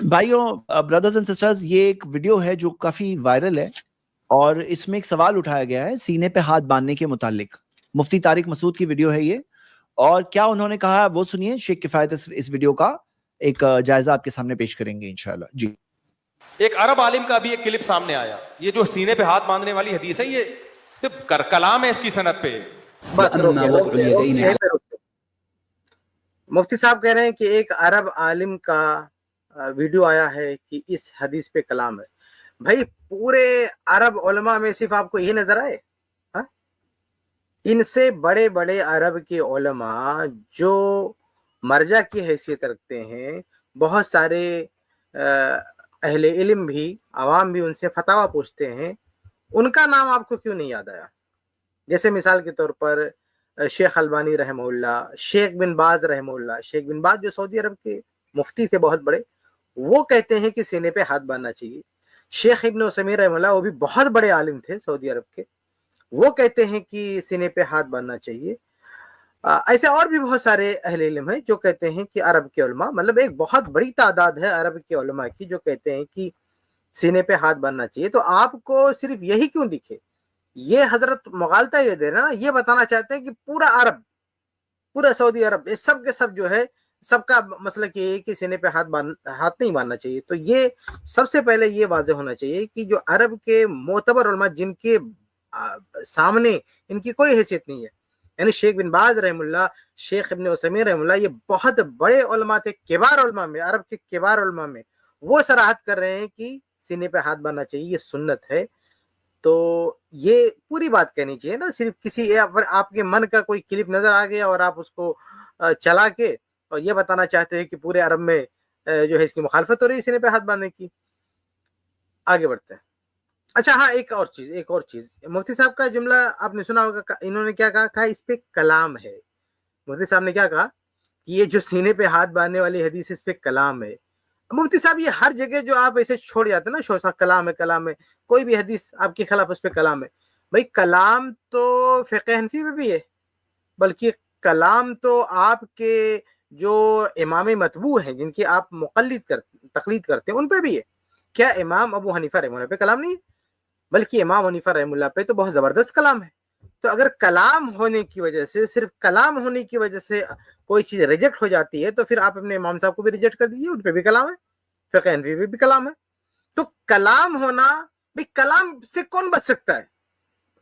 بھائیوں، brothers and sisters, یہ ایک ویڈیو ہے جو کافی وائرل ہے اور اس میں ایک سوال اٹھایا گیا ہے سینے پہ ہاتھ باندھنے کے متعلق. مفتی طارق مسعود کی ویڈیو ہے یہ، اور کیا انہوں نے کہا وہ سنیے. شیخ کفایت اس ویڈیو کا ایک جائزہ آپ کے سامنے پیش کریں گے انشاءاللہ. جی. ایک عرب عالم کا بھی ایک کلپ سامنے آیا. یہ جو سینے پہ ہاتھ باندھنے والی حدیث ہے، یہ صرف کلام ہے اس کی سند پہ. بس مفتی صاحب کہہ رہے ہیں کہ ایک عرب عالم کا ویڈیو آیا ہے کہ اس حدیث پہ کلام ہے. بھائی پورے عرب علماء میں صرف آپ کو یہ نظر آئے؟ ان سے بڑے بڑے عرب کے علماء جو مرجع کی حیثیت رکھتے ہیں، بہت سارے اہل علم بھی، عوام بھی ان سے فتاویٰ پوچھتے ہیں، ان کا نام آپ کو کیوں نہیں یاد آیا؟ جیسے مثال کے طور پر شیخ البانی رحمہ اللہ، شیخ بن باز رحمہ اللہ. شیخ بن باز جو سعودی عرب کے مفتی تھے بہت بڑے، وہ کہتے ہیں کہ سینے پہ ہاتھ باندھنا چاہیے. شیخ ابن عثیمین رحمہ اللہ، وہ بھی بہت بڑے عالم تھے سعودی عرب کے، وہ کہتے ہیں کہ سینے پہ ہاتھ باندھنا چاہیے. ایسے اور بھی بہت سارے اہل علم ہیں جو کہتے ہیں کہ عرب کے علماء، مطلب ایک بہت بڑی تعداد ہے عرب کے علماء کی جو کہتے ہیں کہ سینے پہ ہاتھ باندھنا چاہیے. تو آپ کو صرف یہی کیوں دکھے؟ یہ حضرت مغالطہ یہ دے رہا نا، یہ بتانا چاہتے ہیں کہ پورا عرب، پورا سعودی عرب، یہ سب کے سب جو ہے، سب کا مسلک یہ ہے کہ سینے پہ ہاتھ نہیں باندھنا چاہیے. تو یہ سب سے پہلے یہ واضح ہونا چاہیے کہ جو عرب کے معتبر علماء جن کے سامنے ان کی کوئی حیثیت نہیں ہے، یعنی شیخ بن باز رحم اللہ، شیخ ابن عثیمین رحم اللہ، یہ بہت بڑے علماء تھے، کبار علماء میں، عرب کے کبار علماء میں، وہ صراحت کر رہے ہیں کہ سینے پہ ہاتھ باندھنا چاہیے، یہ سنت ہے. تو یہ پوری بات کہنی چاہیے نا. صرف کسی آپ کے من کا کوئی کلپ نظر آ گیا اور آپ اس کو چلا کے اور یہ بتانا چاہتے ہیں کہ پورے عرب میں جو ہے اس کی مخالفت ہو رہی ہے سینے پہ ہاتھ باندھنے کی. آگے بڑھتے ہیں. اچھا ہاں، ایک اور چیز مفتی صاحب کا جملہ آپ نے سنا ہوگا. انہوں نے کیا کہا اس پہ کلام ہے. مفتی صاحب نے کیا کہا کہ یہ جو سینے پہ ہاتھ باندھنے والی حدیث اس پہ کلام ہے. مفتی صاحب یہ ہر جگہ جو آپ ایسے چھوڑ جاتے ہیں نا، شوشا کلام ہے، کوئی بھی حدیث آپ کے خلاف اس پہ کلام ہے. بھائی کلام تو فقہ حنفی میں بھی ہے، بلکہ کلام تو آپ کے جو امام متبوع ہیں، جن کی آپ تقلید کرتے ہیں، ان پہ بھی ہے. کیا امام ابو حنیفہ رحمہ اللہ پہ کلام نہیں ہے؟ بلکہ امام حنیفہ رحمہ اللہ پہ تو بہت زبردست کلام ہے. تو اگر کلام ہونے کی وجہ سے، صرف کلام ہونے کی وجہ سے کوئی چیز ریجیکٹ ہو جاتی ہے، تو پھر آپ اپنے امام صاحب کو بھی ریجیکٹ کر دیجیے، ان پہ بھی کلام ہے، فقہ حنفی پہ بھی کلام ہے. تو کلام ہونا، بھئی کلام سے کون بچ سکتا ہے؟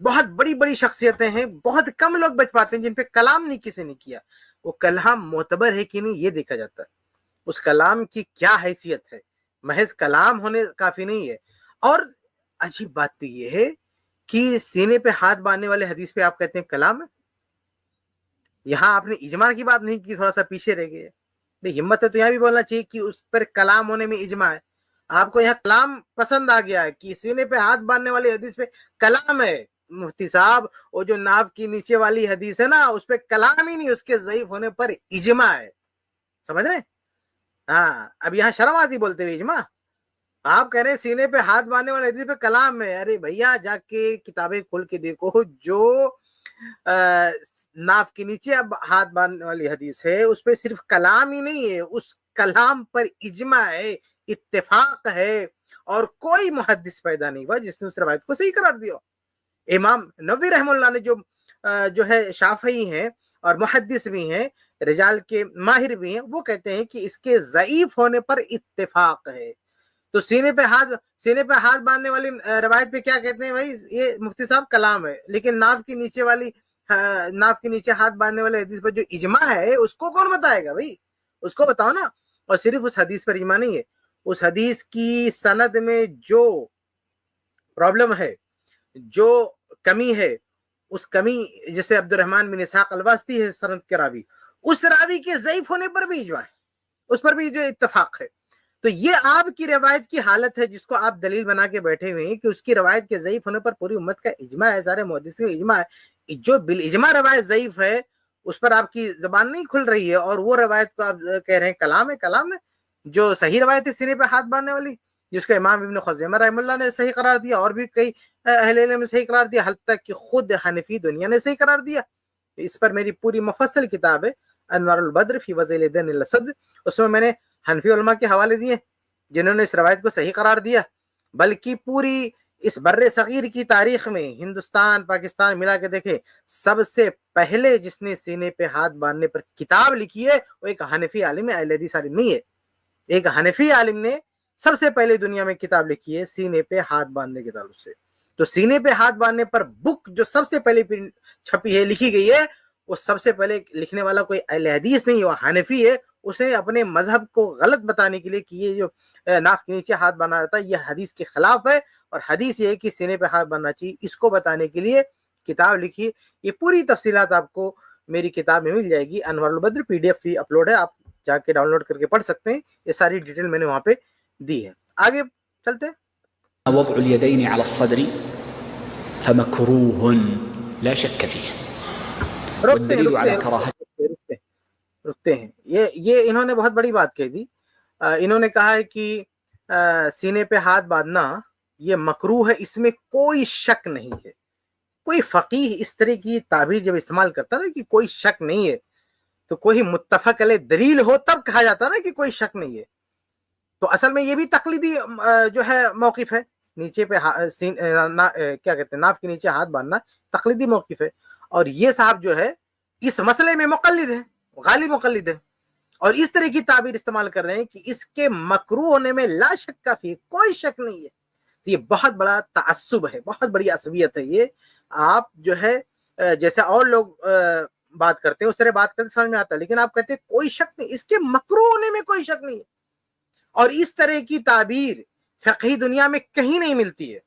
بہت بڑی بڑی شخصیتیں ہیں، بہت کم لوگ بچ پاتے ہیں جن پہ کلام نہیں کسی نے کیا. وہ کلام معتبر ہے کہ نہیں یہ دیکھا جاتا ہے، اس کلام کی کیا حیثیت ہے. محض کلام ہونے کافی نہیں ہے. اور عجیب بات تو یہ ہے کہ سینے پہ ہاتھ باندھنے والے حدیث پہ آپ کہتے ہیں کلام ہے. یہاں آپ نے اجماع کی بات نہیں کی، تھوڑا سا پیچھے رہ گئے. بھئی ہمت ہے تو یہاں بھی بولنا چاہیے کہ اس پر کلام ہونے میں اجماع ہے. آپ کو یہاں کلام پسند آ گیا ہے کہ سینے پہ ہاتھ باندھنے والی حدیث پہ کلام ہے. مفتی صاحب، وہ جو ناف کی نیچے والی حدیث ہے نا، اس پہ کلام ہی نہیں، اس کے ضعیف ہونے پر اجماع ہے. سمجھ رہے ہیں؟ ہاں، اب یہاں شرم آتی بولتے ہوئے اجماع. آپ کہہ رہے ہیں سینے پہ ہاتھ باندھنے والی حدیث پہ کلام ہے. ارے بھیا جا کے کتابیں کھول کے دیکھو، جو ناف کے نیچے اب ہاتھ باندھنے والی حدیث ہے، اس پہ صرف کلام ہی نہیں ہے، اس کلام پر اجماع ہے، اتفاق ہے، اور کوئی محدث پیدا نہیں ہوا جس نے اس روایت کو صحیح قرار دیا. امام نووی رحمہ اللہ نے جو ہے شافعی ہیں اور محدث بھی ہیں، رجال کے ماہر بھی ہیں، وہ کہتے ہیں کہ اس کے ضعیف ہونے پر اتفاق ہے. تو سینے پہ ہاتھ باندھنے والی روایت پہ کیا کہتے ہیں؟ بھائی یہ مفتی صاحب کلام ہے. لیکن ناف کے نیچے ہاتھ باندھنے والے حدیث پر جو اجماع ہے، اس کو کون بتائے گا؟ بھائی اس کو بتاؤ نا. اور صرف اس حدیث پر اجماع نہیں ہے، اس حدیث کی سند میں جو پرابلم ہے، جو کمی ہے، اس کمی، جیسے عبد الرحمن بن اسحاق الواسطی ہے سند کے راوی، اس راوی کے ضعیف ہونے پر بھی اجماع ہے، اس پر بھی جو اتفاق ہے. تو یہ آپ کی روایت کی حالت ہے جس کو آپ دلیل بنا کے بیٹھے ہوئے ہیں کہ اس کی روایت کے ضعیف ہونے پر پوری امت کا اجماع ہے، سارے محدثین کا اجماع ہے. جو بالاجماع روایت ضعیف ہے، اس پر آپ کی زبان نہیں کھل رہی ہے، اور وہ روایت کو آپ کہہ رہے ہیں کلام ہے. جو صحیح روایت ہے سینے پہ ہاتھ باندھنے والی، جس کو امام ابن خزیمہ رحمہ اللہ نے صحیح قرار دیا، اور بھی کئی اہل علم نے صحیح قرار دیا، حتیٰ کہ خود حنفی دنیا نے صحیح قرار دیا. اس پر میری پوری مفصل کتاب ہے انوار البدر فی وضع الدین الصدر، اس میں نے حنفی علماء کے حوالے دیے جنہوں نے اس روایت کو صحیح قرار دیا، بلکہ پوری اس بر صغیر کی تاریخ میں ہندوستان پاکستان ملا کے دیکھیں، سب سے پہلے جس نے سینے پہ ہاتھ باندھنے پر کتاب لکھی ہے وہ ایک حنفی عالم ہے، اہل حدیث عالم نہیں ہے. ایک حنفی عالم نے سب سے پہلے دنیا میں کتاب لکھی ہے سینے پہ ہاتھ باندھنے کے تعلق سے. تو سینے پہ ہاتھ باندھنے پر بک جو سب سے پہلے چھپی ہے، لکھی گئی ہے، وہ سب سے پہلے لکھنے والا کوئی اہل حدیث نہیں، وہ حنفی ہے. اس نے اپنے مذہب کو غلط بتانے کے لیے کہ یہ جو ناف کے نیچے ہاتھ باندھا جاتا ہے یہ حدیث کے خلاف ہے، اور حدیث یہ ہے کہ سینے پہ ہاتھ باندھنا چاہیے، اس کو بتانے کے لیے کتاب لکھی. یہ پوری تفصیلات آپ کو میری کتاب میں مل جائے گی، انوار البدر، پی ڈی ایف بھی اپلوڈ ہے، آپ جا کے ڈاؤن لوڈ کر کے پڑھ سکتے ہیں. یہ ساری ڈیٹیل میں نے وہاں پہ دی ہے. آگے چلتے ہیں. وضع اليدين على الصدر فمكروه لا شك فيه والدليل على كراهته. رکتے ہیں. یہ انہوں نے بہت بڑی بات کہی تھی. انہوں نے کہا ہے کہ سینے پہ ہاتھ باندھنا یہ مکروہ ہے، اس میں کوئی شک نہیں ہے. کوئی فقیہ اس طرح کی تعبیر جب استعمال کرتا نا کہ کوئی شک نہیں ہے، تو کوئی متفق علیہ دلیل ہو تب کہا جاتا نا کہ کوئی شک نہیں ہے. تو اصل میں یہ بھی تقلیدی جو ہے موقف ہے، نیچے پہ کیا کہتے ہیں ناف کے نیچے ہاتھ باندھنا تقلیدی موقف ہے. اور یہ صاحب جو ہے اس مسئلے میں مقلد ہے، غالب مقلد ہے، اور اس طرح کی تعبیر استعمال کر رہے ہیں کہ اس کے مکروہ ہونے میں لا شک کا فی، کوئی شک نہیں ہے. یہ بہت بڑا تعصب ہے، بہت بڑی عصبیت ہے. یہ آپ جو ہے جیسے اور لوگ بات کرتے ہیں اس طرح بات کرتے سمجھ میں آتا ہے، لیکن آپ کہتے ہیں کوئی شک نہیں، اس کے مکروہ ہونے میں کوئی شک نہیں ہے. اور اس طرح کی تعبیر فقہی دنیا میں کہیں نہیں ملتی ہے.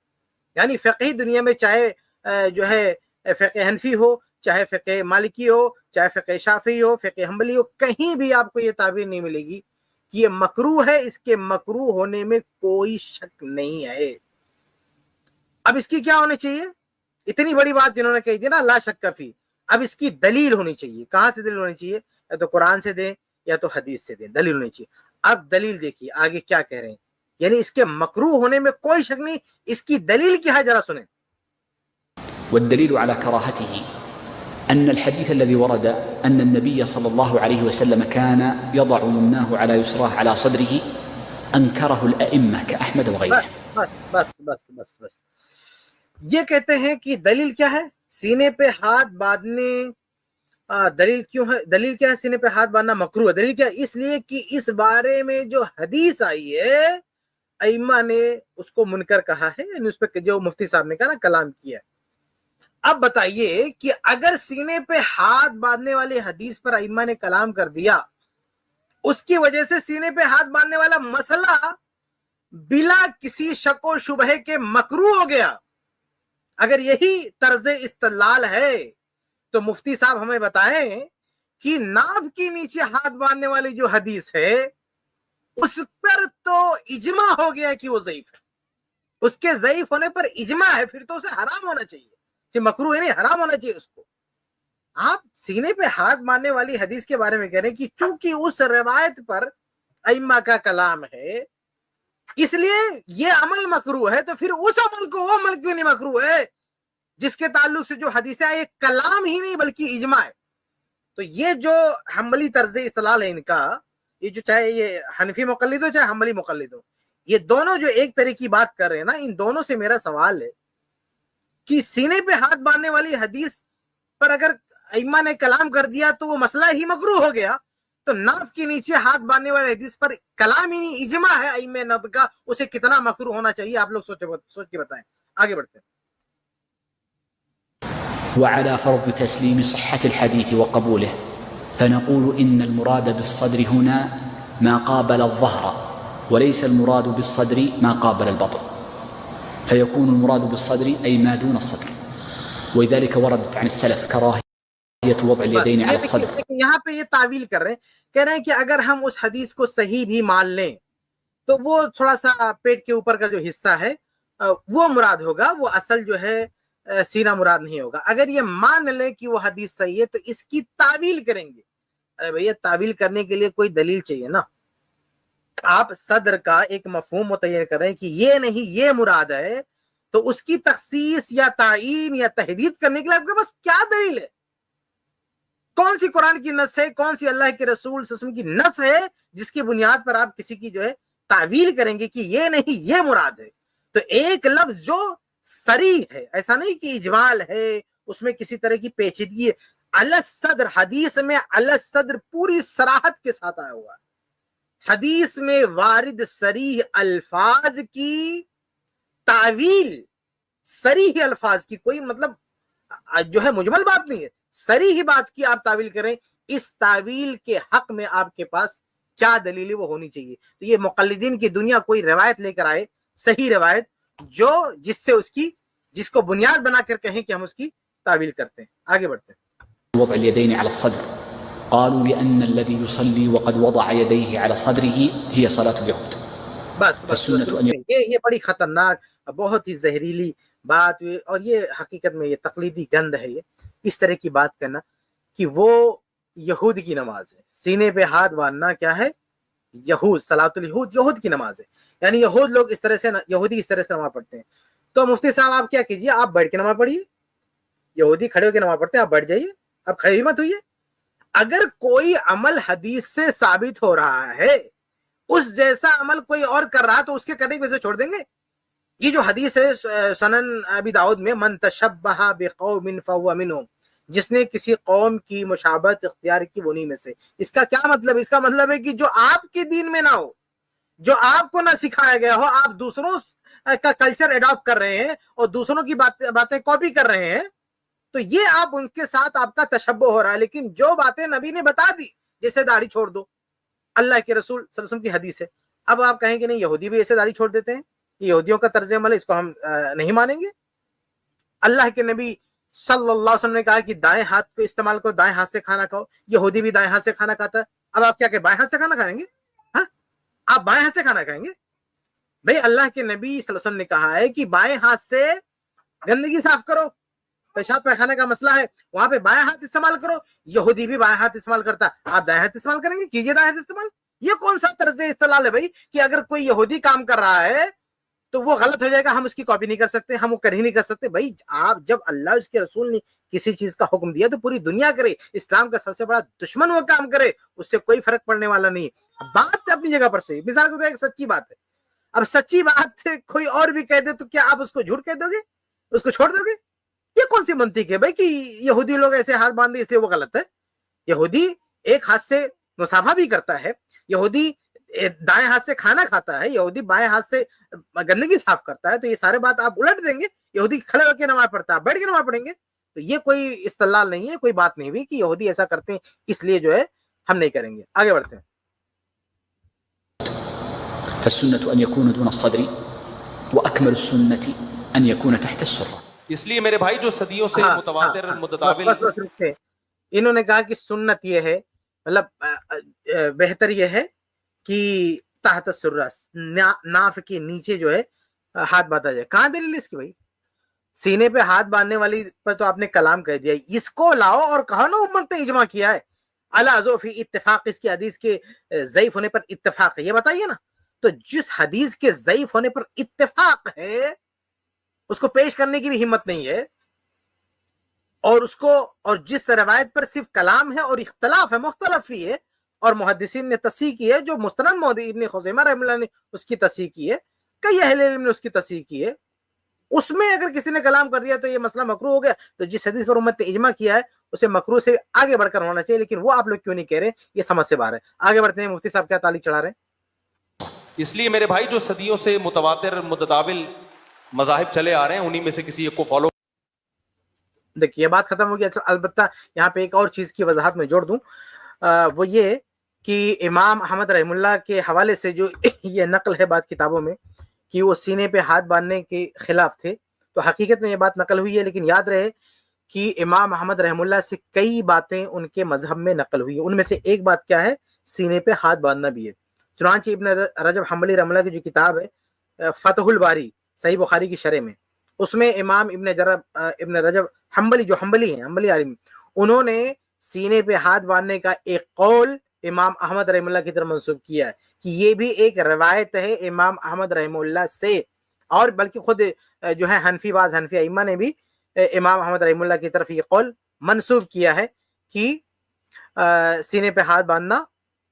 یعنی فقہی دنیا میں چاہے جو ہے فقہ حنفی ہو، چاہے فقہ مالکی ہو، چاہے فقہ شافعی ہو، فقہ حنبلی ہو، کہیں بھی آپ کو یہ تعبیر نہیں ملے گی کہ یہ مکروہ ہے، اس کے مکروہ ہونے میں کوئی شک نہیں ہے. اب اس کی کیا ہونی چاہیے؟ اتنی بڑی بات جنہوں نے کہی تھی نا لا شک کا فی، اب اس کی دلیل ہونی چاہیے. کہاں سے دلیل ہونی چاہیے؟ یا تو قرآن سے دیں یا تو حدیث سے دیں، دلیل ہونی چاہیے. اب دلیل دیکھیے آگے کیا کہہ رہے ہیں، یعنی اس کے مکروہ ہونے میں کوئی شک نہیں، اس کی دلیل کیا ہے ذرا سنیں. والدليل على كراهته أن الحديث الذي ورد أن النبي صلى الله عليه وسلم كان يضع يمناه على يسراه على صدره أنكره الأئمة كأحمد وغيره. بس یہ کہتے ہیں کہ دلیل کیا ہے سینے پہ ہاتھ باندھنے، دلیل کیوں ہے، دلیل کیا ہے سینے پہ ہاتھ باندھنا مکروہ ہے؟ دلیل کیا ہے؟ اس لیے کہ اس بارے میں جو حدیث آئی ہے ائمہ نے اس کو منکر کہا ہے، یعنی اس پہ جو مفتی صاحب نے کہا نا کلام کیا ہے. اب بتائیے کہ اگر سینے پہ ہاتھ باندھنے والی حدیث پر ائمہ نے کلام کر دیا، اس کی وجہ سے سینے پہ ہاتھ باندھنے والا مسئلہ بلا کسی شک و شبہ کے مکروہ ہو گیا، اگر یہی طرز استدلال ہے تو مفتی صاحب ہمیں بتائیں کہ ناف کے نیچے ہاتھ باندھنے والی جو حدیث ہے اس پر تو اجماع ہو گیا کہ وہ ضعیف ہے، اس کے ضعیف ہونے پر اجماع ہے، پھر تو اسے حرام ہونا چاہیے، کہ مکروہ ہے نہیں حرام ہونا چاہیے اس کو. آپ سینے پہ ہاتھ باندھنے والی حدیث کے بارے میں کہہ رہے ہیں کہ چونکہ اس روایت پر ائمہ کا کلام ہے اس لیے یہ عمل مکروہ ہے، تو پھر اس عمل کو وہ عمل کیوں نہیں مکروہ ہے جس کے تعلق سے جو حدیثیں یہ کلام ہی نہیں بلکہ اجماع ہے. تو یہ جو حنبلی طرز استدلال ہے ان کا، یہ جو چاہے یہ حنفی مقلد ہو چاہے حنبلی مقلد ہو، یہ دونوں جو ایک طرح کی بات کر رہے ہیں نا، ان دونوں سے میرا سوال ہے کہ سینے پہ ہاتھ باندھنے والی حدیث پر اگر ائمہ نے کلام کر دیا تو وہ مسئلہ ہی مکروہ ہو گیا، تو ناف کے نیچے ہاتھ باندھنے والی حدیث پر کلام ہی نہیں اجماع ہے ائمہ نب کا، اسے کتنا مکروہ ہونا چاہیے آپ لوگ سوچ کے بتائیں. آگے بڑھتے ہیں. وعلى فرض تسليم صحة الحديث وقبوله فنقول إن المراد بالصدر هنا ما قابل الظهر وليس المراد بالصدر ما قابل البطن، فيكون المراد بالصدر أي ما دون الصدر، ولذلك وردت عن السلف كراهية وضع اليدين على الصدر. یہاں پہ یہ تعویل کر رہے ہیں، کہہ رہے ہیں کہ اگر ہم اس حدیث کو صحیح بھی مان لیں تو وہ تھوڑا سا پیٹ کے اوپر کا جو حصہ ہے وہ مراد ہوگا، وہ اصل جو ہے سینہ مراد نہیں ہوگا. اگر یہ مان لیں کہ وہ حدیث صحیح ہے تو اس کی تعویل کریں گے. ارے بھیا تعویل کرنے کے لیے کوئی دلیل چاہیے نا. آپ صدر کا ایک مفہوم متعین کر رہے ہیں کہ یہ نہیں یہ مراد ہے، تو اس کی تخصیص یا تعیین یا تحدید کرنے کے لیے آپ کے پاس کیا دلیل ہے؟ کون سی قرآن کی نص ہے، کون سی اللہ کے رسول صلی اللہ علیہ وسلم کی نص ہے جس کی بنیاد پر آپ کسی کی جو ہے تعویل کریں گے کہ یہ نہیں یہ مراد ہے. تو ایک لفظ جو صریح ہے, ایسا نہیں کہ اجمال ہے, اس میں کسی طرح کی پیچیدگی ہے. علی الصدر, حدیث میں علی الصدر پوری صراحت کے ساتھ آیا ہوا ہے. حدیث میں وارد صریح الفاظ کی تعویل, صریح الفاظ کی کوئی مطلب جو ہے مجمل بات نہیں ہے, صریح بات کی آپ تعویل کریں. اس تعویل کے حق میں آپ کے پاس کیا دلیل ہے وہ ہونی چاہیے. تو یہ مقلدین کی دنیا کوئی روایت لے کر آئے, صحیح روایت, جو جس سے اس کی, جس کو بنیاد بنا کر کہیں کہ ہم اس کی تعویل کرتے ہیں. آگے بڑھتے ہیں. وضع اليدين على الصدر قالوا لأن الذي يصلي وقد وضع يديه على صدره هي صلاة اليهود. بس یہ بڑی خطرناک, بہت ہی زہریلی بات, اور یہ حقیقت میں یہ تقلیدی گند ہے. یہ اس طرح کی بات کرنا کہ وہ یہود کی نماز ہے, سینے پہ ہاتھ باندھنا کیا ہے, یہود, صلاۃ الیہود یہود کی نماز ہے. یعنی یہود لوگ اس طرح سے, یہودی اس طرح سے نماز پڑھتے ہیں. تو مفتی صاحب آپ کیا کیجیے, آپ بیٹھ کے نماز پڑھیے. یہودی کھڑے ہو کے نماز پڑھتے ہیں, آپ بیٹھ جائیے, آپ کھڑے ہی مت ہوئیے. اگر کوئی عمل حدیث سے ثابت ہو رہا ہے, اس جیسا عمل کوئی اور کر رہا تو اس کے کرنے کی وجہ سے چھوڑ دیں گے. یہ جو حدیث ہے سنن ابی داؤد میں, من تشبہ بقوم فہو منہم, جس نے کسی قوم کی مشابہت اختیار کی وہ انہی میں سے. اس کا کیا مطلب؟ اس کا مطلب ہے کہ جو آپ کے دین میں نہ ہو, جو آپ کو نہ سکھایا گیا ہو, آپ دوسروں کا کلچر اڈاپٹ کر رہے ہیں اور دوسروں کی باتیں کاپی کر رہے ہیں, تو یہ آپ ان کے ساتھ آپ کا تشبہ ہو رہا ہے. لیکن جو باتیں نبی نے بتا دی, جیسے داڑھی چھوڑ دو, اللہ کے رسول صلی اللہ علیہ وسلم کی حدیث ہے, اب آپ کہیں کہ نہیں یہودی بھی ایسے داڑھی چھوڑ دیتے ہیں, یہ یہودیوں کا طرز عمل ہے, اس کو ہم نہیں مانیں گے. اللہ کے نبی صلی اللہ علیہ وسلم نے کہا کہ دائیں ہاتھ کو استعمال کرو, دائیں ہاتھ سے کھانا کھاؤ. یہودی بھی دائیں ہاتھ سے کھانا کھاتا ہے. اب آپ کیا کہ بائیں ہاتھ سے کھانا کھائیں گے؟ ہاں, آپ بائیں ہاتھ سے کھانا کھائیں گے؟ بھئی اللہ کے نبی صلی اللہ علیہ وسلم نے کہا ہے کہ بائیں ہاتھ سے گندگی صاف کرو, پیشاب پیخانے کا مسئلہ ہے, وہاں پہ بائیں ہاتھ استعمال کرو. یہودی بھی بائیں ہاتھ استعمال کرتا ہے, آپ دائیں ہاتھ استعمال کریں گے؟ کیجئے دائیں ہاتھ استعمال. یہ کون سا طرز استدلال ہے بھائی کہ اگر کوئی یہودی کام کر رہا ہے تو وہ غلط ہو جائے گا, ہم اس کی کاپی نہیں کر سکتے, ہم وہ کر ہی نہیں کر سکتے. بھائی آپ جب اللہ اس کے رسول نے کسی چیز کا حکم دیا تو پوری دنیا کرے. اسلام کا سب سے بڑا دشمن وہ کام کرے, اس سے کوئی فرق پڑنے والا نہیں. بات اپنی جگہ پر صحیح, مثال کو تو ایک سچی بات ہے. اب سچی بات کوئی اور بھی کہہ دے تو کیا آپ اس کو جھوٹ کہہ دو گے, اس کو چھوڑ دو گے؟ یہ کون سی منطق ہے بھائی کہ یہودی لوگ ایسے ہاتھ باندھے اس لیے وہ غلط ہے؟ یہودی ایک ہاتھ سے مسافہ بھی کرتا ہے, یہودی دائیں ہاتھ سے کھانا کھاتا ہے, یہودی بائیں ہاتھ سے گندگی صاف کرتا ہے. تو یہ سارے بات آپ الٹ دیں گے, یہودی کھڑے ہو کے نماز پڑھتا ہے, بیٹھ کے نماز پڑھیں گے. تو یہ کوئی استدلال نہیں ہے, کوئی بات نہیں ہوئی کہ یہودی ایسا کرتے ہیں اس لیے جو ہے ہم نہیں کریں گے. آگے بڑھتے ہیں. فالسنة أن يكون دون الصدر وأكمل السنة أن يكون تحت السرة. اس لیے میرے بھائی جو صدیوں سے متواتر متداول, بس رکھتے ہیں. انہوں نے کہا کہ سنت یہ ہے, مطلب بہتر یہ ہے کہ تحت السرہ, ناف کے نیچے جو ہے ہاتھ باندھا جائے. کہاں دلیل اس کی بھائی؟ سینے پہ ہاتھ باندھنے والی پر تو آپ نے کلام کہہ دیا, اس کو لاؤ اور کہا نا امت نے اجماع کیا ہے. الا فی اتفاق, اس کی حدیث کے ضعیف ہونے پر اتفاق ہے, یہ بتائیے نا. تو جس حدیث کے ضعیف ہونے پر اتفاق ہے اس کو پیش کرنے کی بھی ہمت نہیں ہے, اور اس کو, اور جس روایت پر صرف کلام ہے اور اختلاف ہے, مختلف ہی ہے, اور محدثین نے تصحیح کی ہے, جو مستند محدث ابن خزیمہ رحمہ اللہ نے اس کی تصحیح کی ہے, کئی اہل علم نے اس کی تصحیح کی ہے, اس میں اگر کسی نے کلام کر دیا تو یہ مسئلہ مکروہ ہو گیا. تو جس حدیث پر امت نے اجماع کیا ہے اسے مکروہ سے آگے بڑھ کر ہونا چاہیے, لیکن وہ آپ لوگ کیوں نہیں کہہ رہے, یہ سمجھ سے باہر ہے. آگے بڑھتے ہیں. مفتی صاحب کیا تعلیق چڑھا رہے ہیں؟ اس لیے میرے بھائی جو صدیوں سے متواتر متداول مذاہب چلے آ رہے ہیں, انہی میں سے کسی ایک کو فالو. دیکھیے یہ بات ختم ہو گئی. البتہ یہاں پہ ایک اور چیز کی وضاحت میں جوڑ دوں, وہ یہ کہ امام احمد رحم اللہ کے حوالے سے جو یہ نقل ہے بات کتابوں میں کہ وہ سینے پہ ہاتھ باندھنے کے خلاف تھے, تو حقیقت میں یہ بات نقل ہوئی ہے, لیکن یاد رہے کہ امام احمد رحم اللہ سے کئی باتیں ان کے مذہب میں نقل ہوئی ہیں. ان میں سے ایک بات کیا ہے, سینے پہ ہاتھ باندھنا بھی ہے. چنانچہ ابن رجب حنبلی رحمہ اللہ کی جو کتاب ہے فتح الباری صحیح بخاری کی شرح میں, اس میں امام ابن رجب حنبلی جو حنبلی ہیں, حنبلی عالم, انہوں نے سینے پہ ہاتھ باندھنے کا ایک قول امام احمد رحمہ اللہ کی طرف منسوب کیا ہے کہ یہ بھی ایک روایت ہے امام احمد رحمہ اللہ سے, اور بلکہ خود جو ہے بعض حنفی ائمہ نے بھی امام احمد رحمہ اللہ کی طرف یہ قول منسوب کیا ہے کہ سینے پہ ہاتھ باندھنا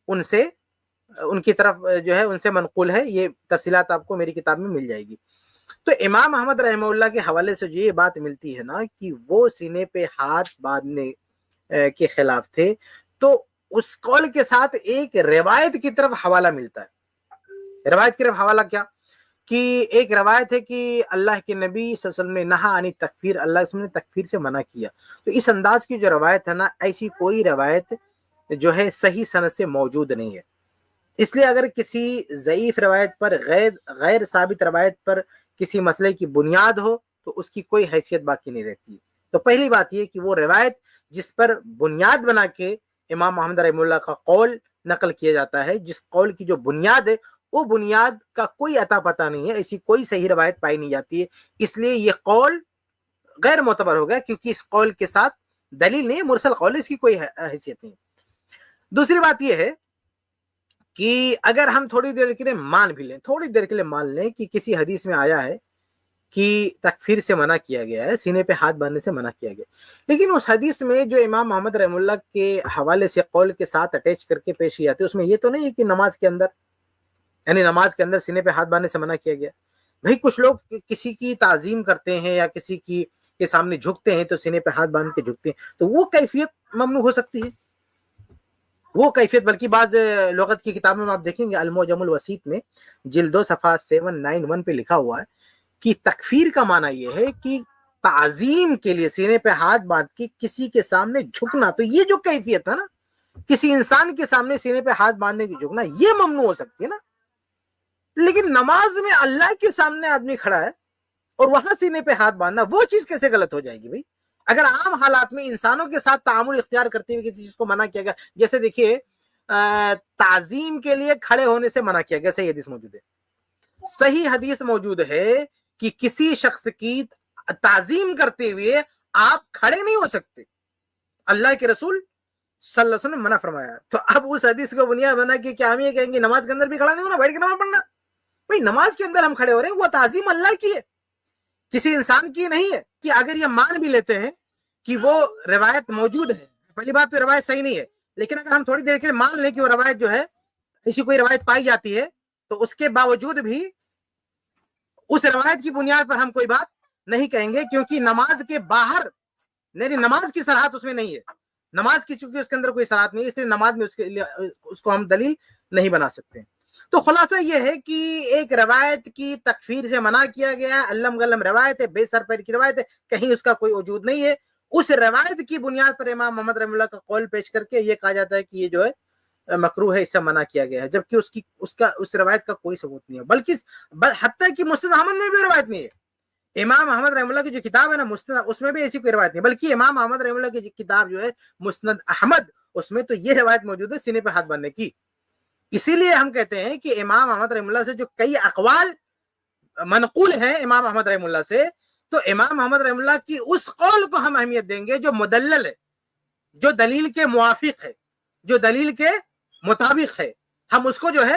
ان سے ان کی طرف جو ہے ان سے منقول ہے. یہ تفصیلات آپ کو میری کتاب میں مل جائے گی. تو امام احمد رحمہ اللہ کے حوالے سے جو یہ بات ملتی ہے نا کہ وہ سینے پہ ہاتھ باندھنے کے خلاف تھے, تو اس قول کے ساتھ ایک روایت کی طرف حوالہ ملتا ہے. روایت کی طرف حوالہ کیا کہ ایک روایت ہے کہ اللہ کے نبی صلی اللہ علیہ وسلم نے نہا عن تکفیر, اللہ کے وسلم نے تکفیر سے منع کیا. تو اس انداز کی جو روایت ہے نا, ایسی کوئی روایت جو ہے صحیح سند سے موجود نہیں ہے. اس لیے اگر کسی ضعیف روایت پر غیر ثابت روایت پر کسی مسئلے کی بنیاد ہو تو اس کی کوئی حیثیت باقی نہیں رہتی. تو پہلی بات یہ کہ وہ روایت جس پر بنیاد بنا کے امام محمد رحمہ اللہ کا قول نقل کیا جاتا ہے, جس قول کی جو بنیاد ہے وہ بنیاد کا کوئی عطا پتہ نہیں ہے, ایسی کوئی صحیح روایت پائی نہیں جاتی ہے. اس لیے یہ قول غیر معتبر ہو گیا, کیونکہ اس قول کے ساتھ دلیل نہیں ہے, مرسل قول ہے, اس کی کوئی حیثیت نہیں. دوسری بات یہ ہے کہ اگر ہم تھوڑی دیر کے لیے مان لیں کہ کسی حدیث میں آیا ہے کہ تکفیر سے منع کیا گیا ہے, سینے پہ ہاتھ باندھنے سے منع کیا گیا, لیکن اس حدیث میں جو امام محمد رحمہ اللہ کے حوالے سے قول کے ساتھ اٹیچ کر کے پیش کی جاتی ہے, اس میں یہ تو نہیں ہے کہ نماز کے اندر سینے پہ ہاتھ باندھنے سے منع کیا گیا. بھائی کچھ لوگ کسی کی تعظیم کرتے ہیں یا کسی کی کے سامنے جھکتے ہیں تو سینے پہ ہاتھ باندھ کے جھکتے ہیں, تو وہ کیفیت ممنوع ہو سکتی ہے, وہ کیفیت. بلکہ بعض لغت کی کتابوں میں آپ دیکھیں گے, المعجم الوسیط میں جلد 2 صفحہ 791 پہ لکھا ہوا ہے کہ تکفیر کا معنی یہ ہے کہ تعظیم کے لیے سینے پہ ہاتھ باندھ کے کسی کے سامنے جھکنا. تو یہ جو کیفیت ہے نا, کسی انسان کے سامنے سینے پہ ہاتھ باندھنے کی جھکنا, یہ ممنوع ہو سکتی ہے نا. لیکن نماز میں اللہ کے سامنے آدمی کھڑا ہے اور وہاں سینے پہ ہاتھ باندھنا, وہ چیز کیسے غلط ہو جائے گی بھائی؟ اگر عام حالات میں انسانوں کے ساتھ تعامل اختیار کرتے ہوئے کسی چیز کو منع کیا گیا, جیسے دیکھیے تعظیم کے لیے کھڑے ہونے سے منع کیا گیا, صحیح حدیث موجود ہے کہ کسی شخص کی تعظیم کرتے ہوئے آپ کھڑے نہیں ہو سکتے, اللہ کے رسول صلی اللہ علیہ وسلم نے منع فرمایا. تو اب اس حدیث کو بنیاد بنا کے کیا ہم یہ کہیں گے نماز کے اندر بھی کھڑا نہیں ہونا, بیٹھ کے نماز پڑھنا؟ بھائی نماز کے اندر ہم کھڑے ہو رہے ہیں, وہ تعظیم اللہ کی ہے, کسی انسان کی نہیں ہے. کہ اگر یہ مان بھی لیتے ہیں کہ وہ روایت موجود ہے, پہلی بات تو روایت صحیح نہیں ہے, لیکن اگر ہم تھوڑی دیر کے لیے مان لیں کہ وہ روایت جو ہے ایسی کوئی روایت پائی جاتی ہے, تو اس کے باوجود بھی اس روایت کی بنیاد پر ہم کوئی بات نہیں کہیں گے, کیونکہ نماز کے باہر نماز کی صراحت اس میں نہیں ہے. نماز کی چونکہ اس کے اندر کوئی صراحت نہیں ہے, اس لیے نماز میں اس کو ہم دلیل نہیں بنا سکتے. تو خلاصہ یہ ہے کہ ایک روایت کی تکفیر سے منع کیا گیا, علم غلم روایت ہے, بے سر پیر کی روایت ہے, کہیں اس کا کوئی وجود نہیں ہے. اس روایت کی بنیاد پر امام محمد رحمہ اللہ کا قول پیش کر کے یہ کہا جاتا ہے کہ یہ جو ہے مکروہ ہے, اس سے منع کیا گیا ہے, جبکہ اس روایت کا کوئی ثبوت نہیں ہے. بلکہ حتیٰ کہ مسند احمد میں بھی روایت نہیں ہے. امام احمد رحمہ اللہ کی جو کتاب ہے نا مسند, اس میں بھی ایسی کوئی روایت نہیں, بلکہ امام احمد رحمہ اللہ کی کتاب جو ہے مسند احمد, اس میں تو یہ روایت موجود ہے سینے پہ ہاتھ باندھنے کی. اسی لیے ہم کہتے ہیں کہ امام احمد رحمہ اللہ سے جو کئی اقوال منقول ہیں امام احمد رحمہ اللہ سے, تو امام احمد رحمہ اللہ کی اس قول کو ہم اہمیت دیں گے جو مدلل ہے, جو دلیل کے موافق ہے, جو دلیل کے مطابق ہے, ہم اس کو جو ہے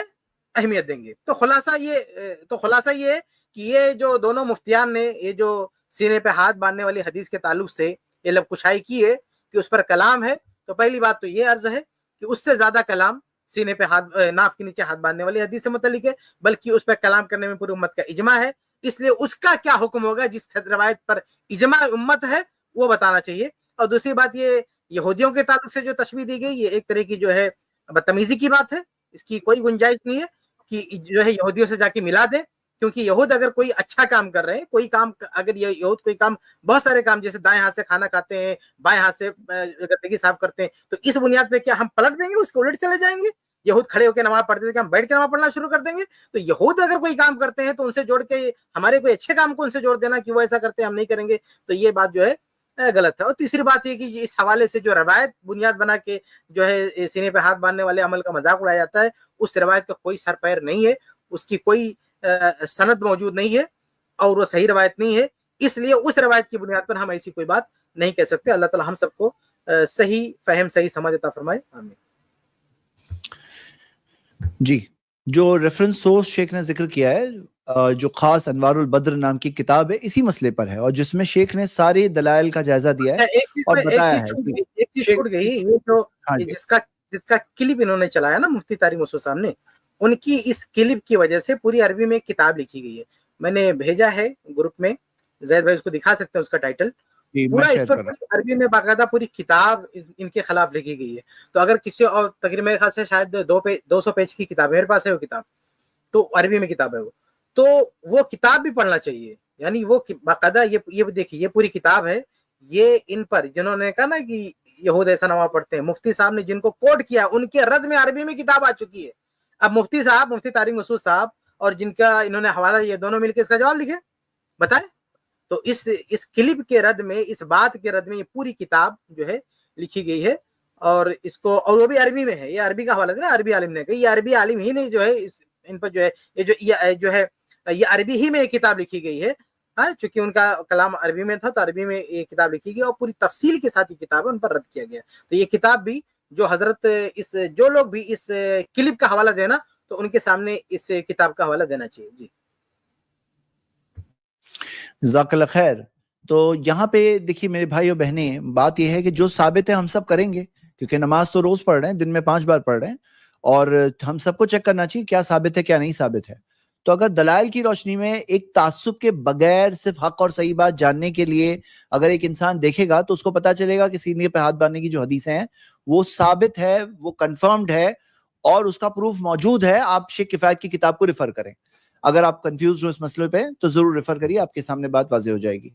اہمیت دیں گے. تو خلاصہ یہ کہ یہ جو دونوں مفتیان نے یہ جو سینے پہ ہاتھ باندھنے والی حدیث کے تعلق سے یہ لب کشائی کی ہے کہ اس پر کلام ہے, تو پہلی بات تو یہ عرض ہے کہ اس سے زیادہ کلام سینے پہ ناف کے نیچے ہاتھ باندھنے والی حدیث سے متعلق ہے, بلکہ اس پہ کلام کرنے میں پوری امت کا اجماع ہے. اس لیے اس کا کیا حکم ہوگا جس روایت پر اجماع امت ہے وہ بتانا چاہیے. اور دوسری بات یہ یہودیوں کے تعلق سے جو تشبیہ دی گئی, یہ ایک طرح کی جو ہے بدتمیزی کی بات ہے, اس کی کوئی گنجائش نہیں ہے کہ جو ہے یہودیوں سے جا کے ملا دیں, کیونکہ یہود اگر کوئی اچھا کام کر رہے ہیں, کوئی کام, اگر یہود کوئی کام, بہت سارے کام جیسے دائیں ہاتھ سے کھانا کھاتے ہیں, بائیں ہاتھ سے گندگی صاف کرتے ہیں, تو اس بنیاد پہ کیا ہم پلٹ دیں گے, اس کے الٹ چلے جائیں گے؟ یہود کھڑے ہو کے نماز پڑھتے تھے کہ ہم بیٹھ کے نماز پڑھنا شروع کر دیں گے؟ تو یہود اگر کوئی کام کرتے ہیں تو ان سے جوڑ کے ہمارے کوئی اچھے کام کو ان سے جوڑ دینا کہ وہ ایسا کرتے ہیں ہم نہیں کریں گے, تو یہ بات جو ہے غلط ہے. اور تیسری بات یہ کہ اس حوالے سے جو روایت بنیاد بنا کے جو ہے سینے پہ ہاتھ باندھنے والے عمل کا مذاق اڑایا جاتا ہے, اس روایت کا کوئی سر پیر نہیں ہے, اس کی کوئی سند موجود نہیں ہے اور وہ صحیح روایت نہیں ہے. اس لیے اس روایت کی بنیاد پر ہم ایسی کوئی بات نہیں کہہ سکتے. اللہ تعالی ہم سب کو صحیح فہم, صحیح سمجھ عطا فرمائے, آمین. جی, جو ریفرنس سورس شیخ نے ذکر کیا ہے, جو خاص انوار البدر نام کی کتاب ہے, اسی مسئلے پر ہے, اور جس میں شیخ نے سارے دلائل کا جائزہ دیا ہے ایک چیز اور بتایا ہے. چھوٹ گئی, یہ جو جس کا جس کا کلپ انہوں نے چلایا نا مفتی طارق مسعود صاحب نے, ان کی اس کلپ کی وجہ سے پوری عربی میں ایک کتاب لکھی گئی ہے. میں نے بھیجا ہے گروپ میں, زید بھائی اس کو دکھا سکتے ہیں, اس کا ٹائٹل پورا اس پر عربی میں باقاعدہ پوری کتاب ان کے خلاف لکھی گئی ہے. تو اگر کسی اور تقریباً میرے خیال سے شاید 200 پیج کی کتاب ہے, میرے پاس ہے وہ کتاب, تو عربی میں کتاب ہے وہ, تو وہ کتاب بھی پڑھنا چاہیے. یعنی وہ باقاعدہ یہ دیکھیے یہ پوری کتاب ہے, یہ ان پر جنہوں نے کہا نا کہ یہود ایسا نما پڑھتے ہیں, مفتی صاحب نے جن کو کوٹ کیا ان کے رد میں عربی میں کتاب آ چکی ہے. اب مفتی صاحب, مفتی طارق مسعود صاحب اور جن کا انہوں نے حوالہ, یہ دونوں مل کے اس کا جواب لکھے, بتائیں. تو اس کلپ کے رد میں, اس بات کے رد میں یہ پوری کتاب جو ہے لکھی گئی ہے, اور اس کو, اور وہ بھی عربی میں ہے. یہ عربی کا حوالہ ہے نا, عربی عالم نے کہا, یہ عربی عالم ہی نے جو ہے ان پر جو ہے یہ ہے یہ عربی ہی میں یہ کتاب لکھی گئی ہے. ہاں, چونکہ ان کا کلام عربی میں تھا تو عربی میں یہ کتاب لکھی گئی اور پوری تفصیل کے ساتھ یہ کتاب ہے, ان پر رد کیا گیا. تو یہ کتاب بھی جو حضرت جو لوگ بھی اس کلپ کا حوالہ دینا تو ان کے سامنے اس کتاب کا حوالہ دینا چاہیے. جی جزاک اللہ خیر. تو یہاں پہ دیکھیے میرے بھائی اور بہنیں, بات یہ ہے کہ جو ثابت ہے ہم سب کریں گے, کیونکہ نماز تو روز پڑھ رہے ہیں, دن میں 5 بار پڑھ رہے ہیں, اور ہم سب کو چیک کرنا چاہیے کیا ثابت ہے کیا نہیں ثابت ہے. تو اگر دلائل کی روشنی میں ایک تعصب کے بغیر صرف حق اور صحیح بات جاننے کے لیے اگر ایک انسان دیکھے گا تو اس کو پتا چلے گا کہ سینے پہ ہاتھ باندھنے کی جو حدیثیں ہیں وہ ثابت ہے, وہ کنفرمڈ ہے, اور اس کا پروف موجود ہے. آپ شیخ کفایت کی کتاب کو ریفر کریں. اگر آپ کنفیوز ہو اس مسئلے پہ تو ضرور ریفر کریے, آپ کے سامنے بات واضح ہو جائے گی.